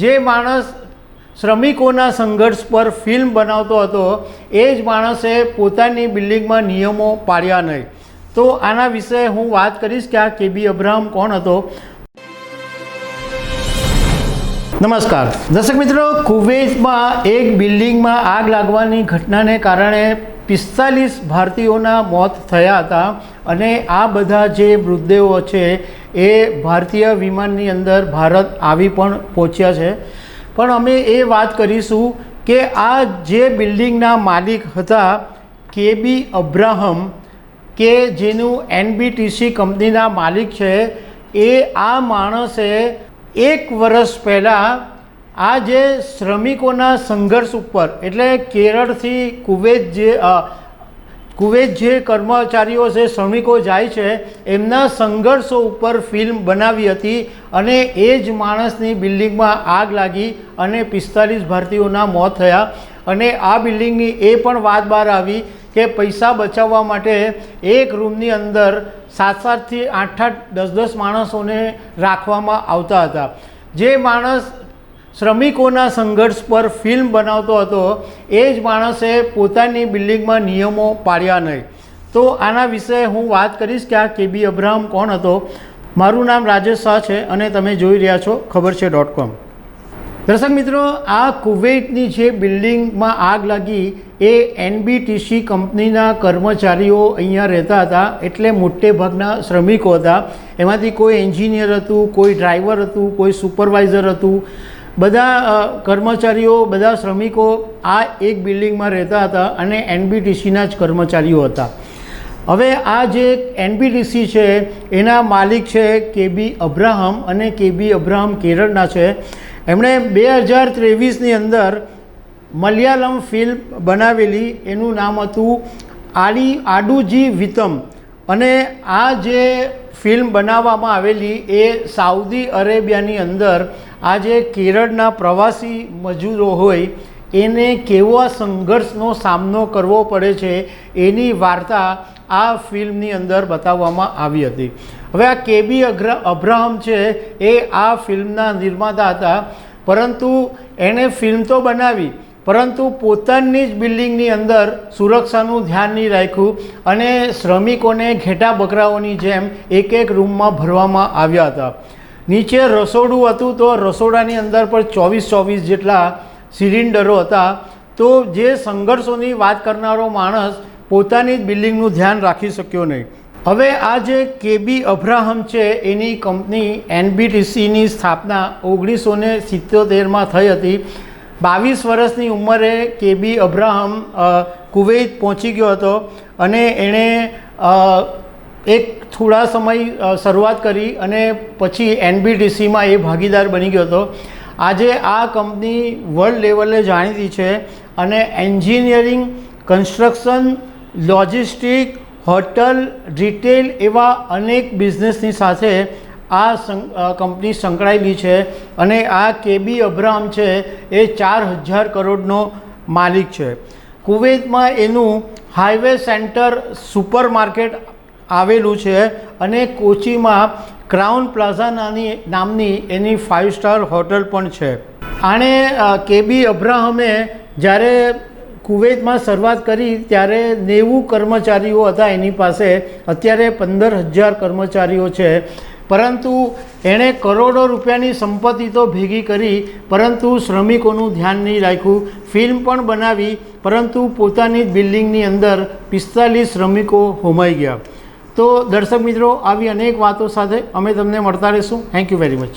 જે માણસ શ્રમિકોના સંઘર્ષ પર ફિલ્મ બનાવતો હતો એ જ માણસે પોતાની બિલ્ડિંગમાં નિયમો પાડ્યા નહીં. તો આના વિશે હું વાત કરીશ કે આ કેબી અબ્રાહમ કોણ હતો. નમસ્કાર દર્શક મિત્રો, કુવૈતમાં એક બિલ્ડિંગમાં આગ લાગવાની ઘટનાને કારણે 45 ભારતીયોના મોત થયા હતા અને આ બધા જે મૃતદેહો છે એ ભારતીય વિમાનની અંદર ભારત આવી પણ પહોંચ્યા છે. પણ અમે એ વાત કરીશું કે આ જે બિલ્ડિંગના માલિક હતા કેબી અબ્રાહમ, કે જેનું NBTC કંપનીના માલિક છે, એ આ માણસે 1 વર્ષ પહેલાં આ જે શ્રમિકોના સંઘર્ષ ઉપર, એટલે કેરળથી કુવૈત જે કર્મચારીઓ છે, શ્રમિકો જાય છે, એમના સંઘર્ષો ઉપર ફિલ્મ બનાવી હતી અને એ જ માણસની બિલ્ડિંગમાં આગ લાગી અને 45 ભારતીયોના મોત થયા. અને આ બિલ્ડિંગની એ પણ વાત બહાર આવી કે પૈસા બચાવવા માટે એક રૂમની અંદર 7 થી 8 10 માણસોને રાખવામાં આવતા હતા. જે માણસ શ્રમિકોના સંઘર્ષ પર ફિલ્મ બનાવતો હતો એ જ માણસે પોતાની બિલ્ડિંગમાં નિયમો પાડ્યા નહીં. તો આના વિશે હું વાત કરીશ કે આ કેબી અબ્રાહમ કોણ હતો. મારું નામ રાજેશ શાહ છે અને તમે જોઈ રહ્યા છો ખબરછે.com. દર્શક મિત્રો, આ કુવૈતની જે બિલ્ડિંગમાં આગ લાગી એ NBTC કંપનીના કર્મચારીઓ અહીંયા રહેતા હતા, એટલે મોટે ભાગના શ્રમિકો હતા. એમાંથી કોઈ એન્જિનિયર હતું, કોઈ ડ્રાઈવર હતું, કોઈ સુપરવાઇઝર હતું. બધા કર્મચારીઓ, બધા શ્રમિકો આ એક બિલ્ડિંગમાં રહેતા હતા અને NBTCના જ કર્મચારીઓ હતા. હવે આ જે NBTC છે એના માલિક છે કેબી અબ્રાહમ અને કેબી અબ્રાહમ કેરળના છે. એમણે 2023ની અંદર મલયાલમ ફિલ્મ બનાવેલી, એનું નામ હતું આડુજી વિતમ. અને આ જે ફિલ્મ બનાવવામાં આવેલી એ સાઉદી અરેબિયાની અંદર આ જે કેરળના પ્રવાસી મજૂરો હોય એને કેવા સંઘર્ષનો સામનો કરવો પડે છે એની વાર્તા આ ફિલ્મની અંદર બતાવવામાં આવી હતી. હવે આ કેબી અબ્રાહમ છે એ આ ફિલ્મના નિર્માતા હતા, પરંતુ એણે ફિલ્મ તો બનાવી પરંતુ પોતાની જ બિલ્ડિંગની અંદર સુરક્ષાનું ધ્યાન નહીં રાખ્યું અને શ્રમિકોને ઘેટા બકરાઓની જેમ એક રૂમમાં ભરવામાં આવ્યા હતા. નીચે રસોડું હતું તો રસોડાની અંદર પણ 24 જેટલા સિલિન્ડરો હતા. તો જે સંઘર્ષોની વાત કરનારો માણસ પોતાની જ બિલ્ડિંગનું ધ્યાન રાખી શક્યો નહીં. હવે આ જે કેબી અબ્રાહમ છે એની કંપની NBTCની સ્થાપના 1977માં થઈ હતી. 22 વર્ષની ઉંમરે કેબી અબ્રાહમ કુવૈત પહોંચી ગયો હતો અને એણે એક થોડા સમય શરૂઆત કરી અને પછી NBTCમાં એ ભાગીદાર બની ગયો હતો. આજે આ કંપની વર્લ્ડ લેવલે જાણીતી છે અને engineering, construction, logistic, hotel, retail એવા અનેક બિઝનેસની સાથે આ કંપની સંકળાયેલી છે. અને આ કેબી અબ્રાહમ છે એ 4000 કરોડનો માલિક છે. કુવૈતમાં એનું હાઈવે સેન્ટર સુપર માર્કેટ આવેલું છે અને કોચીમાં ક્રાઉન પ્લાઝા નામની એની 5 સ્ટાર હોટલ પણ છે. આણે કેબી અબ્રાહમે જ્યારે કુવૈતમાં શરૂઆત કરી ત્યારે 90 કર્મચારીઓ હતા એની પાસે. અત્યારે 15000 કર્મચારીઓ છે. પરંતુ એણે કરોડો રૂપિયાની સંપત્તિ તો ભેગી કરી, પરંતુ શ્રમિકોનું ધ્યાન નહીં રાખ્યું. ફિલ્મ પણ બનાવી પરંતુ પોતાની જ બિલ્ડિંગની અંદર 45 શ્રમિકો હોમાઈ ગયા. તો દર્શક મિત્રો, આવી અનેક વાતો સાથે અમે તમને મળતા રહીશું. Thank you very much.